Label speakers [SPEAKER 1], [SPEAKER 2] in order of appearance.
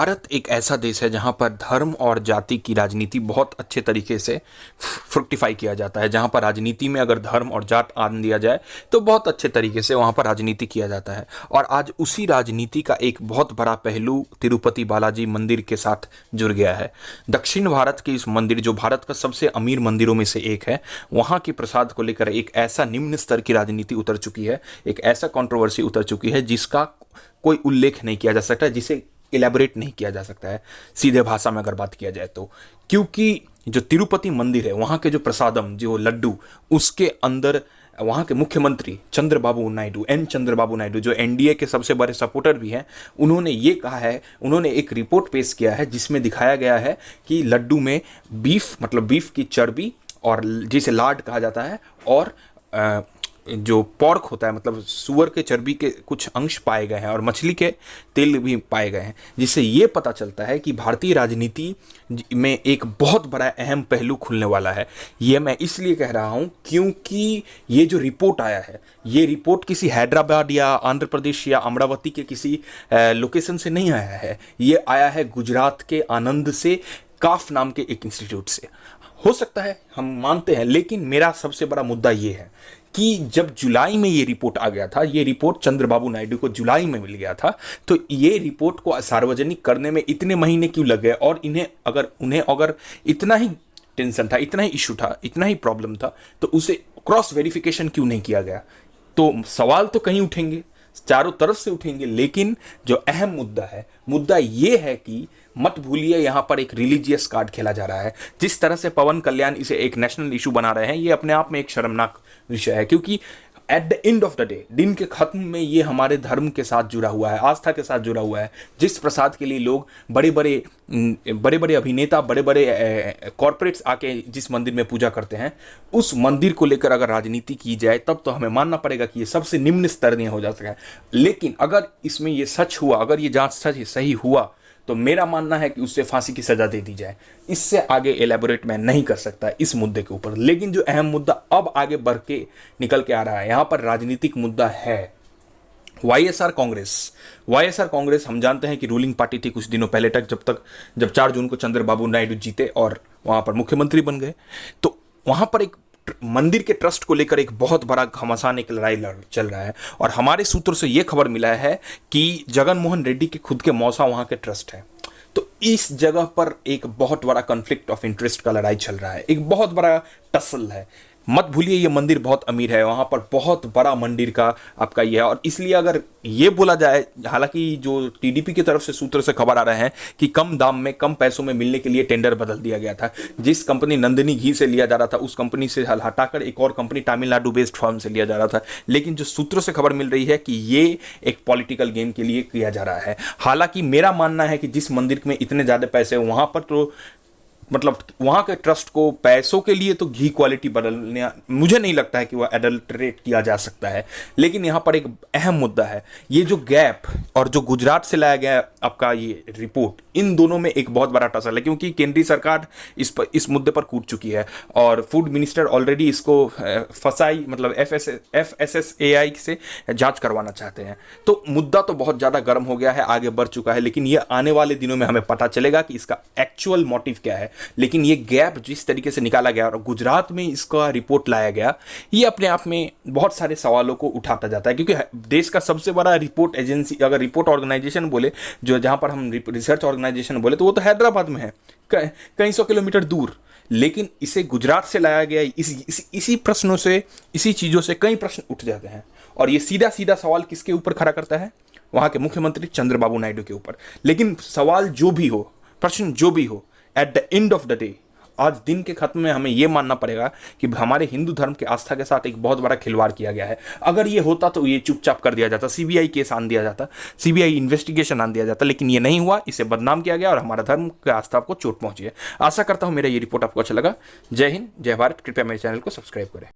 [SPEAKER 1] भारत एक ऐसा देश है जहां पर धर्म और जाति की राजनीति बहुत अच्छे तरीके से फ्रुक्टिफाई किया जाता है। जहां पर राजनीति में अगर धर्म और जात आन दिया जाए तो बहुत अच्छे तरीके से वहां पर राजनीति किया जाता है। और आज उसी राजनीति का एक बहुत बड़ा पहलू तिरुपति बालाजी मंदिर के साथ जुड़ गया है। दक्षिण भारत के इस मंदिर, जो भारत का सबसे अमीर मंदिरों में से एक है, वहां के प्रसाद को लेकर एक ऐसा निम्न स्तर की राजनीति उतर चुकी है, एक ऐसा कंट्रोवर्सी उतर चुकी है जिसका कोई उल्लेख नहीं किया जा सकता, जिसे इलेबोरेट नहीं किया जा सकता है सीधे भाषा में अगर बात किया जाए तो। क्योंकि जो तिरुपति मंदिर है, वहाँ के जो प्रसादम, जो लड्डू, उसके अंदर वहाँ के मुख्यमंत्री चंद्रबाबू नायडू, जो एनडीए के सबसे बड़े सपोर्टर भी हैं, उन्होंने ये कहा है, उन्होंने एक रिपोर्ट पेश किया है जिसमें दिखाया गया है कि लड्डू में बीफ की चर्बी, और जिसे लाड कहा जाता है, और जो पॉर्क होता है, मतलब सुअर के चर्बी के कुछ अंश पाए गए हैं, और मछली के तेल भी पाए गए हैं, जिससे ये पता चलता है कि भारतीय राजनीति में एक बहुत बड़ा अहम पहलू खुलने वाला है। ये मैं इसलिए कह रहा हूँ क्योंकि ये जो रिपोर्ट आया है, ये रिपोर्ट किसी हैदराबाद या आंध्र प्रदेश या अमरावती के किसी लोकेशन से नहीं आया है। ये आया है गुजरात के आनंद से, काफ नाम के एक इंस्टीट्यूट से। हो सकता है, हम मानते हैं, लेकिन मेरा सबसे बड़ा मुद्दा ये है कि जब जुलाई में ये रिपोर्ट आ गया था, ये रिपोर्ट चंद्रबाबू नायडू को जुलाई में मिल गया था, तो ये रिपोर्ट को सार्वजनिक करने में इतने महीने क्यों लग गए? और उन्हें अगर इतना ही टेंशन था, इतना ही इशू था, इतना ही प्रॉब्लम था, तो उसे क्रॉस वेरिफिकेशन क्यों नहीं किया गया? तो सवाल तो कहीं उठेंगे, चारों तरफ से उठेंगे, लेकिन जो अहम मुद्दा ये है कि मत भूलिए, यहां पर एक रिलीजियस कार्ड खेला जा रहा है। जिस तरह से पवन कल्याण इसे एक नेशनल इशू बना रहे हैं, ये अपने आप में एक शर्मनाक विषय है, क्योंकि at the end of the day, दिन के खत्म में, ये हमारे धर्म के साथ जुड़ा हुआ है, आस्था के साथ जुड़ा हुआ है। जिस प्रसाद के लिए लोग बड़े बड़े अभिनेता, बड़े बड़े कॉर्पोरेट्स आके जिस मंदिर में पूजा करते हैं, उस मंदिर को लेकर अगर राजनीति की जाए तब तो हमें मानना पड़ेगा कि ये सबसे निम्न स्तर नहीं हो जा सका है। लेकिन अगर इसमें ये सच हुआ, अगर ये जांच सही हुआ, तो मेरा मानना है कि उससे फांसी की सजा दे दी जाए। इससे आगे एलैबोरेट मैं नहीं कर सकता इस मुद्दे के ऊपर। लेकिन जो अहम मुद्दा अब आगे बढ़ के निकल के आ रहा है, यहां पर राजनीतिक मुद्दा है वाईएसआर कांग्रेस। हम जानते हैं कि रूलिंग पार्टी थी कुछ दिनों पहले तक, जब 4 जून को चंद्रबाबू नायडू जीते और वहां पर मुख्यमंत्री बन गए, तो वहां पर एक मंदिर के ट्रस्ट को लेकर एक बहुत बड़ा घमासान, एक लड़ाई चल रहा है। और हमारे सूत्रों से यह खबर मिला है कि जगन मोहन रेड्डी के खुद के मौसा वहां के ट्रस्ट है। तो इस जगह पर एक बहुत बड़ा कॉन्फ्लिक्ट ऑफ इंटरेस्ट का लड़ाई चल रहा है, एक बहुत बड़ा टसल है। मत भूलिए, ये मंदिर बहुत अमीर है, वहां पर बहुत बड़ा मंदिर का आपका ये है। और इसलिए अगर ये बोला जाए, हालांकि जो टीडीपी की तरफ से सूत्र से खबर आ रहे हैं कि कम दाम में, कम पैसों में मिलने के लिए टेंडर बदल दिया गया था। जिस कंपनी नंदिनी घी से लिया जा रहा था, उस कंपनी से हटाकर एक और कंपनी तमिलनाडु बेस्ड फर्म से लिया जा रहा था। लेकिन जो सूत्रों से खबर मिल रही है कि ये एक पॉलिटिकल गेम के लिए किया जा रहा है। हालांकि मेरा मानना है कि जिस मंदिर में इतने ज्यादा पैसे, वहां पर तो मतलब वहां के ट्रस्ट को पैसों के लिए तो घी क्वालिटी बदलने, मुझे नहीं लगता है कि वह एडल्टरेट किया जा सकता है। लेकिन यहां पर एक अहम मुद्दा है, ये जो गैप और जो गुजरात से लाया गया आपका ये रिपोर्ट, इन दोनों में एक बहुत बड़ा टसल है। क्योंकि केंद्रीय सरकार इस मुद्दे पर कूद चुकी है और फूड मिनिस्टर ऑलरेडी इसको फसाई, मतलब FSSAI से जांच करवाना चाहते हैं। तो मुद्दा तो बहुत ज्यादा गर्म हो गया है, आगे बढ़ चुका है। लेकिन ये आने वाले दिनों में हमें पता चलेगा कि इसका एक्चुअल मोटिव क्या है। लेकिन ये गैप जिस तरीके से निकाला गया और गुजरात में इसका रिपोर्ट लाया गया, ये अपने आप में बहुत सारे सवालों को उठाता जाता है। क्योंकि देश का सबसे बड़ा रिपोर्ट एजेंसी, अगर रिपोर्ट ऑर्गेनाइजेशन बोले, जो जहां पर हम रिसर्च ऑर्गेनाइजेशन बोले, तो वो तो हैदराबाद में है, कई 100 किलोमीटर दूर। लेकिन इसे गुजरात से लाया गया, इसी प्रश्नों से, इसी चीजों से कई प्रश्न उठ जाते हैं। और ये सीधा सीधा सवाल किसके ऊपर खड़ा करता है? वहां के मुख्यमंत्री चंद्रबाबू नायडू के ऊपर। लेकिन सवाल जो भी हो, प्रश्न जो भी हो, at the end of the day, आज दिन के खत्म में हमें यह मानना पड़ेगा कि हमारे हिंदू धर्म के आस्था के साथ एक बहुत बड़ा खिलवाड़ किया गया है। अगर ये होता तो ये चुपचाप कर दिया जाता, सीबीआई केस आन दिया जाता, सीबीआई इन्वेस्टिगेशन आन दिया जाता। लेकिन ये नहीं हुआ, इसे बदनाम किया गया और हमारा धर्म के आस्था को चोट पहुंची है। आशा करता हूं मेरा ये रिपोर्ट आपको अच्छा लगा। जय हिंद, जय भारत। कृपया मेरे चैनल को सब्सक्राइब करें।